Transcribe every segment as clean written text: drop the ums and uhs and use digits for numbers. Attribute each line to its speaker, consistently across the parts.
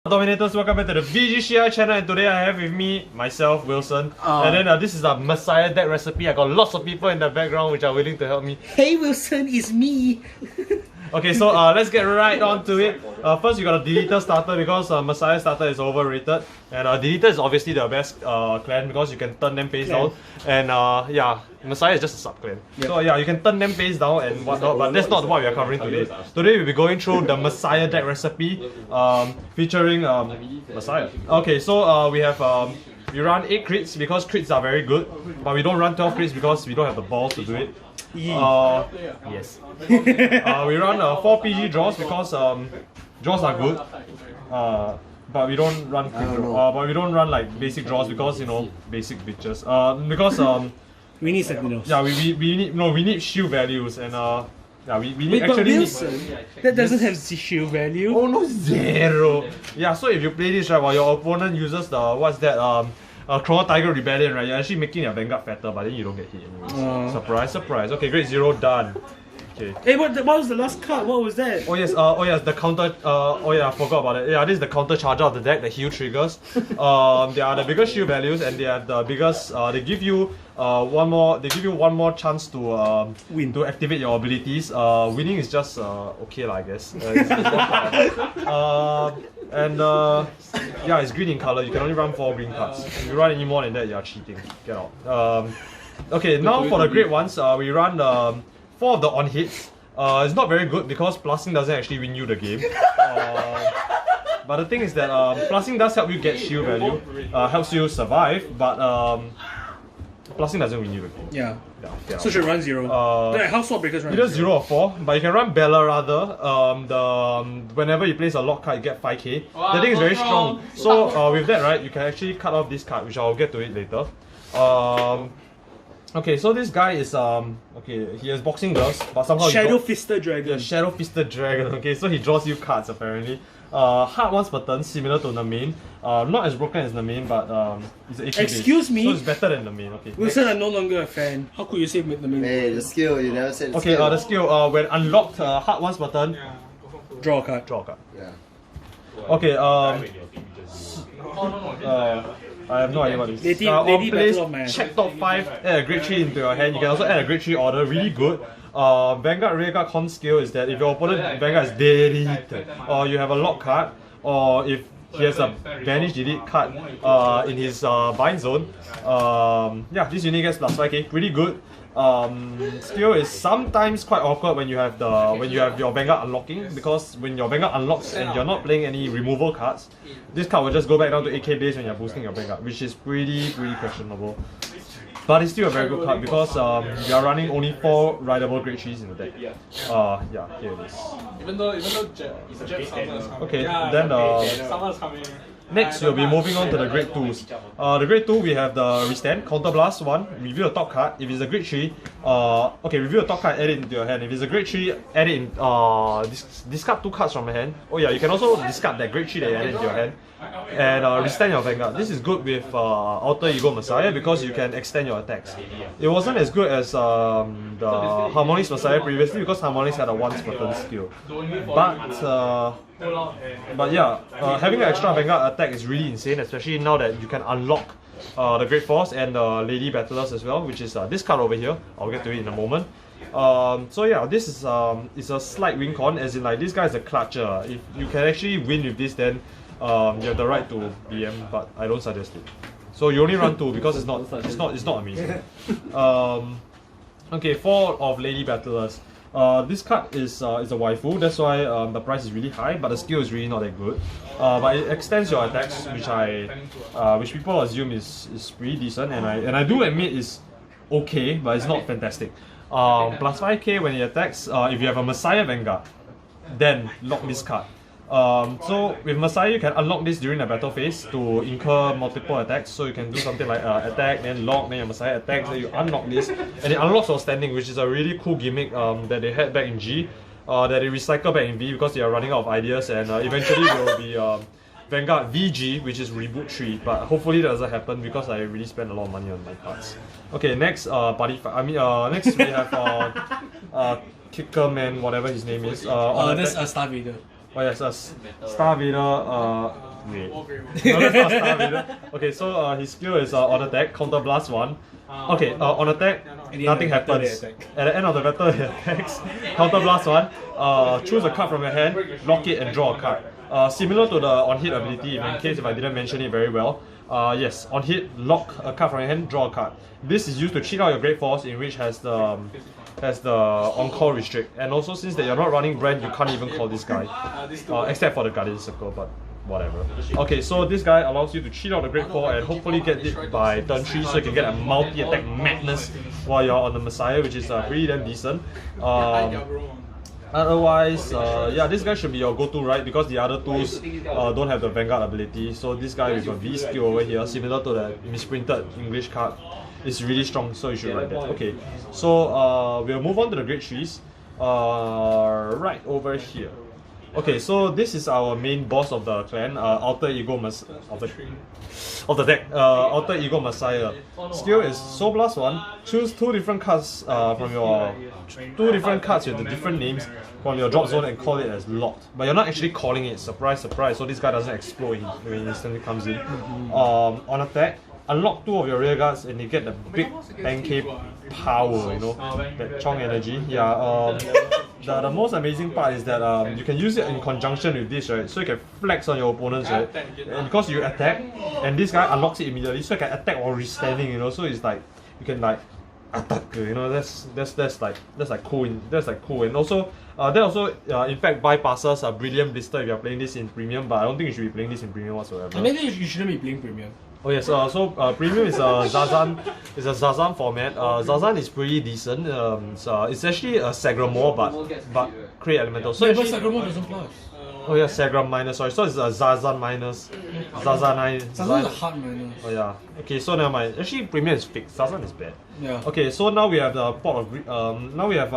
Speaker 1: Dominators, welcome back to the ShiHai's channel, and today I have with me myself, Wilson, and then this is a Messiah deck recipe. I got lots of people in the background which are willing to help me.
Speaker 2: Hey Wilson, it's me!
Speaker 1: Okay, so let's get right on to it. First, you got a Deleter starter because Messiah starter is overrated, and Deleter is obviously the best clan because you can turn them face down, and yeah, Messiah is just a sub clan. Yep. So yeah, you can turn them face down and whatnot, but that's not what we are covering today. Today we'll be going through the Messiah deck recipe featuring Messiah. Okay, so we have we run 8 crits because crits are very good, but we don't run 12 crits because we don't have the balls to do it. Yes. We run 4 PG draws because draws are good, but we don't run quick draw, but we don't run like basic draws because, you know, basic bitches. Because
Speaker 2: we need something else.
Speaker 1: Yeah, we need shield values, and yeah, we need
Speaker 2: Wait,
Speaker 1: actually
Speaker 2: Wilson, that doesn't have shield value.
Speaker 1: Oh no, 0. Yeah, so if you play this right while your opponent uses the what's that Chrono Tiger Rebellion, right, you're actually making your Vanguard fatter, but then you don't get hit anyways. Surprise, surprise. Okay, grade 0 done. Okay.
Speaker 2: Hey, what was the last card? What was that?
Speaker 1: Oh yes, the counter. Oh yeah, I forgot about it. Yeah, this is the counter charger of the deck, the heal triggers. They are the biggest shield values, and they are the biggest. They give you one more chance to
Speaker 2: win,
Speaker 1: to activate your abilities. Winning is just okay lah, I guess. Yeah, it's green in color. You can only run 4 green cards. If you run any more than that, you are cheating. Get out. Okay, now for the great ones, we run 4 of the on hits. It's not very good because plussing doesn't actually win you the game. But the thing is that plussing does help you get shield value, helps you survive, but plussing doesn't win you the game.
Speaker 2: Yeah. So should run 0. How sword breakers run?
Speaker 1: Either 0 or 4, but you can run Bella rather. Whenever you place a lock card, you get 5k. The thing is very strong. So with that, right, you can actually cut off this card, which I'll get to it later. Okay, so this guy is okay, he has boxing gloves, but somehow
Speaker 2: Shadow Fisted Dragon.
Speaker 1: Yeah, Shadow Fisted Dragon. Okay, so he draws you cards apparently. Hard once per turn, similar to the main. Not as broken as the main, but it's AK
Speaker 2: Excuse me?
Speaker 1: so it's better than the main. Okay.
Speaker 2: Wilson, I'm no longer a fan. How could you say the main?
Speaker 3: Hey, the skill, you never said the
Speaker 1: okay,
Speaker 3: skill.
Speaker 1: the skill, when unlocked hard once per turn,
Speaker 2: draw a card.
Speaker 1: Draw a card.
Speaker 3: Yeah.
Speaker 1: Okay, I have no idea what this is. On place, check top 5, add a grade 3 into your hand. You can also add a grade 3 order, really good. Vanguard Rearguard con skill is that if your opponent Vanguard is deleted, or you have a lock card, or if he has a banish delete card in his bind zone, yeah, this unit gets plus 5k, pretty good. Skill is sometimes quite awkward when you have your Vanguard unlocking, because when your Vanguard unlocks and you're not playing any removal cards, this card will just go back down to 8k base when you're boosting your Vanguard, which is pretty questionable. But it's still a very good card because you are running only 4 rideable grade 3s in the deck. Yeah, here it is.
Speaker 4: Even though Jet Summer is coming.
Speaker 1: Okay, then
Speaker 4: Summer is coming.
Speaker 1: next, we'll be moving on to the grade 2s. The grade 2, we have the Restand, Counter Blast 1, review the top card. If it's a grade 3, okay, review the top card, add it into your hand. If it's a grade 3, add it in, discard 2 cards from your hand. Oh yeah, you can also discard that grade 3 that you added into your hand. And Restand your Vanguard. This is good with Alter Ego Messiah because you can extend your attacks. It wasn't as good as the Harmonics Messiah previously because Harmonics had a once per turn skill. But yeah, having an extra Vanguard attack is really insane, especially now that you can unlock the Great Force and the Lady Battlers as well, which is this card over here. I'll get to it in a moment. So yeah, this is a slight win con, as in like this guy is a clutcher. If you can actually win with this, then you have the right to BM, but I don't suggest it. So you only run 2 because it's not amazing. Okay, 4 of Lady Battlers. This card is a waifu, that's why the price is really high, but the skill is really not that good. But it extends your attacks, which people assume is pretty decent, and I do admit is okay, but it's not fantastic. Plus 5k when it attacks. If you have a Messiah Vanguard, then lock this card. So with Messiah, you can unlock this during the battle phase to incur multiple attacks. So you can do something like attack, then lock, then your Messiah attacks, then you unlock this, and it unlocks while standing, which is a really cool gimmick that they had back in G, that they recycle back in V because they are running out of ideas, and eventually there will be Vanguard VG, which is Reboot 3, but hopefully that doesn't happen because I really spent a lot of money on my cards. Okay, next next we have Kicker Man, whatever his name is.
Speaker 2: That's Star Vader.
Speaker 1: Oh yes, Star Vader. Wait. No, that's not Star Vader. Okay, so his skill is on attack, counter blast 1. Okay, on attack, nothing happens. At the end of the battle, he attacks, counter blast 1, choose a card from your hand, lock it and draw a card. Similar to the on hit ability, in case if I didn't mention it very well. Yes, on hit, lock a card from your hand, draw a card. This is used to cheat out your Great Force, in which has the on-call restrict. And also, since that you're not running Brand, you can't even call this guy, except for the Guardian Circle, but whatever. Okay, so this guy allows you to cheat out the Great Four and hopefully get it by turn 3, so you can get a multi-attack madness while you're on the Messiah, which is pretty damn decent. Otherwise, yeah, this guy should be your go-to, right? Because the other tools don't have the Vanguard ability. So this guy with a V skill over here, similar to the misprinted English card, is really strong, so you should write that. Okay, so we'll move on to the Great Trees. Right over here. Okay, so this is our main boss of the clan, Alter Ego of the deck, Alter Ego Messiah. Skill is Soul Blast 1. Choose 2 different cards with the different names from your drop zone and call it as locked. But you're not actually calling it. Surprise, surprise. So this guy doesn't explode when he instantly comes in. On attack, unlock 2 of your rear guards and you get the big 10k power, you know, that Chong energy. Yeah. The most amazing part is that you can use it in conjunction with this, right? So you can flex on your opponents, right? And because you attack, and this guy unlocks it immediately, so you can attack while restanding, you know. So it's like you can like attack, you know. That's cool. And also that also in fact bypasses a Brilliant Blister if you're playing this in Premium, but I don't think you should be playing this in Premium whatsoever.
Speaker 2: Maybe you shouldn't be playing Premium.
Speaker 1: Oh yes, so Premium is a Zazan format. Zazan is pretty decent. It's actually a Sagramore but create elemental. So
Speaker 2: but Sagramore doesn't plus.
Speaker 1: Oh yeah, Sagram minus. Sorry, so it's a Zazan minus. Zazan
Speaker 2: is a hard minus.
Speaker 1: Oh yeah. Okay, so never mind. Actually, Premium is fixed. Zazan is bad.
Speaker 2: Yeah.
Speaker 1: Okay, so now we have the pot of now we have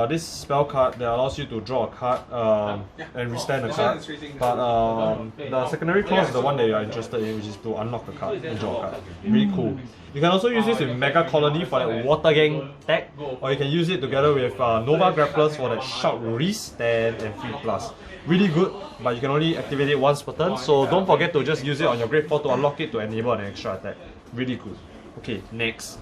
Speaker 1: this spell card that allows you to draw a card and restand a card. But the secondary clause is the one that you are interested in, which is to unlock the card and draw a card. Really cool. You can also use this with Mega Colony for that Water Gang tech, or you can use it together with Nova Grapplers for that Shout Restand and Free Plus. Really good, but you can only activate it once per turn, so don't forget to just use it on your Great 4 to unlock it to enable an extra attack. Really good. Okay, next.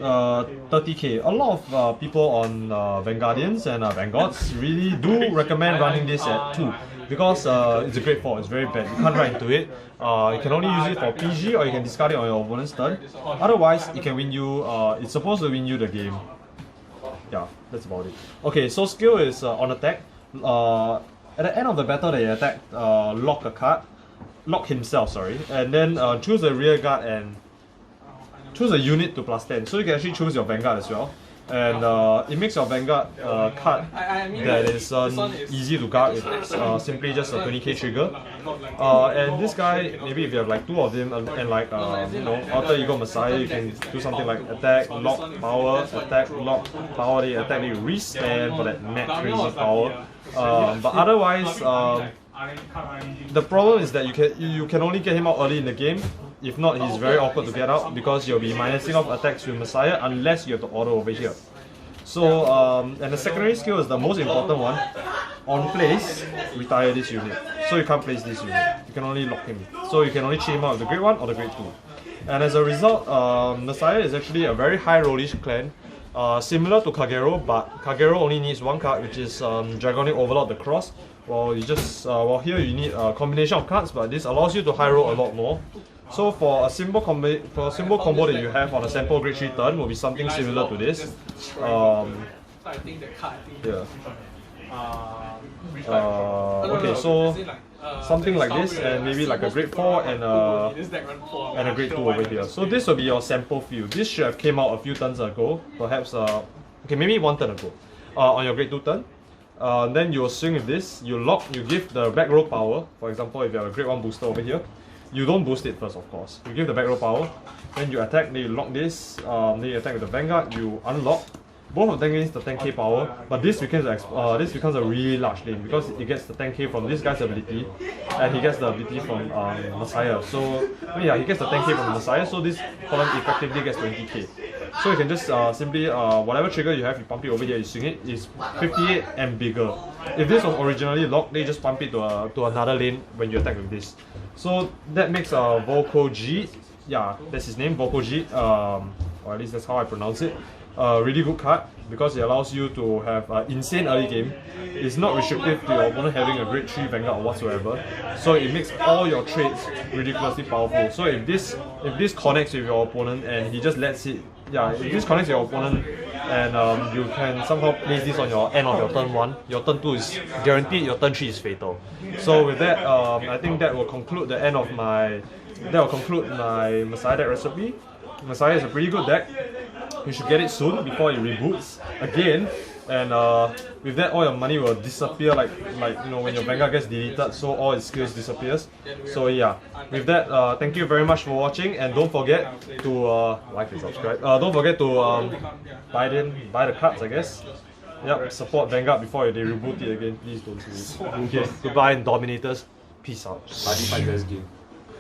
Speaker 1: 30k. A lot of people on Vanguardians and Vanguards really do recommend running this at 2 because it's a Great 4, it's very bad. You can't run into it. You can only use it for PG or you can discard it on your opponent's turn. Otherwise, it can win you, it's supposed to win you the game. Yeah, that's about it. Okay, so skill is on attack. At the end of the battle that you attack, lock himself, sorry, and then choose a rear guard and choose a unit to plus 10. So you can actually choose your Vanguard as well. And it makes your Vanguard card that is easy to guard. It's simply just a 20k trigger. And this guy, maybe if you have like 2 of them and like you know, Alter Ego Messiah, you can do something like attack, lock, power, attack, lock, power, they attack, they restand for that mad crazy power. But otherwise, the problem is that you can only get him out early in the game. If not, he's very awkward to get out because you'll be minusing off attacks with Messiah unless you have to order over here. So, and the secondary skill is the most important one. On place, retire this unit. So you can't place this unit. You can only lock him. So you can only chain him out of the Grade 1 or the Grade 2. And as a result, Messiah is actually a very high rollish clan. Similar to Kagero, but Kagero only needs 1 card, which is Dragonic Overlord the Cross. Well, here you need a combination of cards, but this allows you to high roll a lot more. So for a simple combo that you have on a sample Grade 3 turn will be something similar to this. Yeah. Okay, so something like this, and maybe like a Grade 4 and a Grade 2 over here. So this will be your sample field. This should have came out a few turns ago, perhaps okay, maybe 1 turn ago, on your Grade 2 turn. Then you will swing with this, you lock, you give the back row power. For example, if you have a Grade 1 booster over here, you don't boost it first, of course. You give the back row power, then you attack, then you lock this, then you attack with the Vanguard, you unlock. Both of them gains the 10k power, but this becomes a really large lane because it gets the 10k from this guy's ability, and he gets the ability from Messiah. So yeah, he gets the 10k from Messiah, so this column effectively gets 20k. So you can just simply, whatever trigger you have, you pump it over here, you swing it, it's 58 and bigger. If this was originally locked, they just pump it to another lane when you attack with this. So that makes Volko G, yeah, that's his name, Volko G, or at least that's how I pronounce it. Really good card because it allows you to have insane early game. It's not restrictive to your opponent having a grade 3 Vanguard or whatsoever. So it makes all your trades ridiculously powerful. So if this connects with your opponent and he just lets it, yeah, if this connects with your opponent and you can somehow place this on your end of your turn 1, your turn 2 is guaranteed, your turn 3 is fatal. So with that, I think that will conclude the end of my Messiah deck recipe. Messiah is a pretty good deck. You should get it soon before it reboots again, and with that all your money will disappear like you know when your Vanguard gets deleted, so all its skills disappears. So yeah, with that thank you very much for watching, and don't forget to like and subscribe. Don't forget to buy the cards, I guess. Yep, support Vanguard before they reboot it again. Please don't do it. Okay, goodbye, Dominators. Peace out.
Speaker 3: Party Fighters game.